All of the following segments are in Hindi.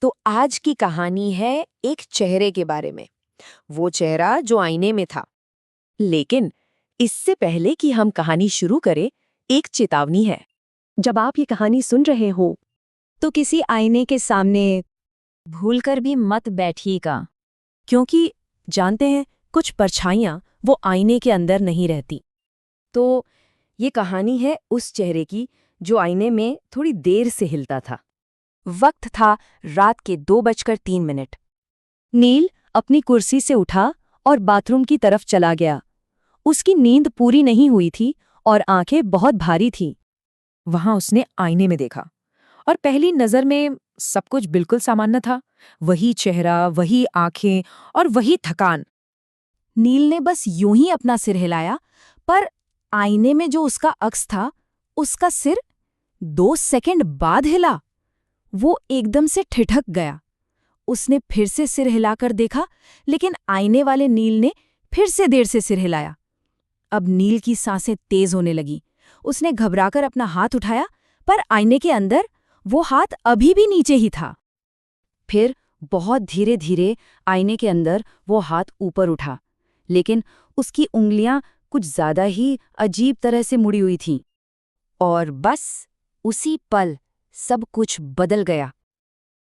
तो आज की कहानी है एक चेहरे के बारे में। वो चेहरा जो आईने में था। लेकिन इससे पहले कि हम कहानी शुरू करें, एक चेतावनी है। जब आप ये कहानी सुन रहे हो तो किसी आईने के सामने भूलकर भी मत बैठिएगा, क्योंकि जानते हैं कुछ परछाइयां वो आईने के अंदर नहीं रहती। तो ये कहानी है उस चेहरे की जो आईने में थोड़ी देर से हिलता था। वक्त था रात के 2:03। नील अपनी कुर्सी से उठा और बाथरूम की तरफ चला गया। उसकी नींद पूरी नहीं हुई थी और आंखें बहुत भारी थीं। वहां उसने आईने में देखा और पहली नजर में सब कुछ बिल्कुल सामान्य था। वही चेहरा, वही आंखें और वही थकान। नील ने बस यूं ही अपना सिर हिलाया, पर आईने में जो उसका अक्स था, उसका सिर 2 सेकंड बाद हिला। वो एकदम से ठिठक गया। उसने फिर से सिर हिलाकर देखा, लेकिन आईने वाले नील ने फिर से देर से सिर हिलाया। अब नील की सांसें तेज होने लगी। उसने घबराकर अपना हाथ उठाया, पर आईने के अंदर वो हाथ अभी भी नीचे ही था। फिर बहुत धीरे धीरे आईने के अंदर वो हाथ ऊपर उठा, लेकिन उसकी उंगलियां कुछ ज्यादा ही अजीब तरह से मुड़ी हुई थीं। और बस उसी पल सब कुछ बदल गया।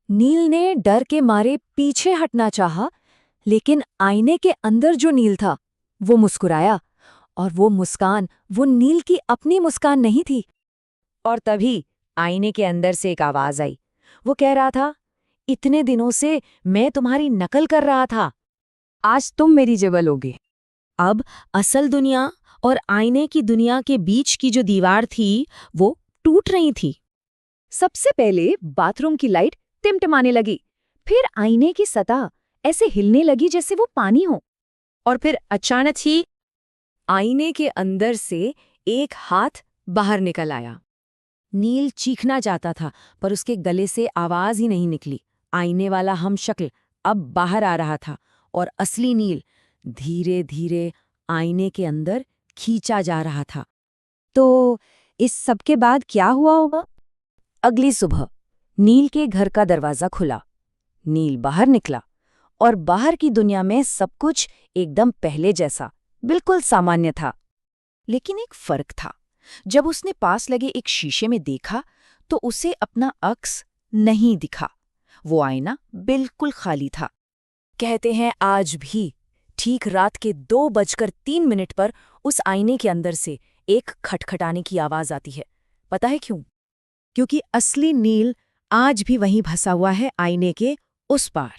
नील ने डर के मारे पीछे हटना चाहा, लेकिन आईने के अंदर जो नील था वो मुस्कुराया, और वो मुस्कान वो नील की अपनी मुस्कान नहीं थी। और तभी आईने के अंदर से एक आवाज आई। वो कह रहा था, इतने दिनों से मैं तुम्हारी नकल कर रहा था, आज तुम मेरी जगह लोगे। अब असल दुनिया और आईने की दुनिया के बीच की जो दीवार थी वो टूट रही थी। सबसे पहले बाथरूम की लाइट टिमटिमाने लगी, फिर आईने की सतह ऐसे हिलने लगी जैसे वो पानी हो, और फिर अचानक ही आईने के अंदर से एक हाथ बाहर निकल आया। नील चीखना चाहता था, पर उसके गले से आवाज ही नहीं निकली। आईने वाला हमशक्ल अब बाहर आ रहा था, और असली नील धीरे धीरे आईने के अंदर खींचा जा रहा था। तो इस सब के बाद क्या हुआ होगा? अगली सुबह नील के घर का दरवाजा खुला। नील बाहर निकला, और बाहर की दुनिया में सब कुछ एकदम पहले जैसा, बिल्कुल सामान्य था। लेकिन एक फर्क था। जब उसने पास लगे एक शीशे में देखा तो उसे अपना अक्स नहीं दिखा। वो आईना बिल्कुल खाली था। कहते हैं आज भी ठीक रात के 2:03 पर उस आईने के अंदर से एक खटखटाने की आवाज आती है। पता है क्यों? क्योंकि असली नील आज भी वहीं फंसा हुआ है, आईने के उस पार।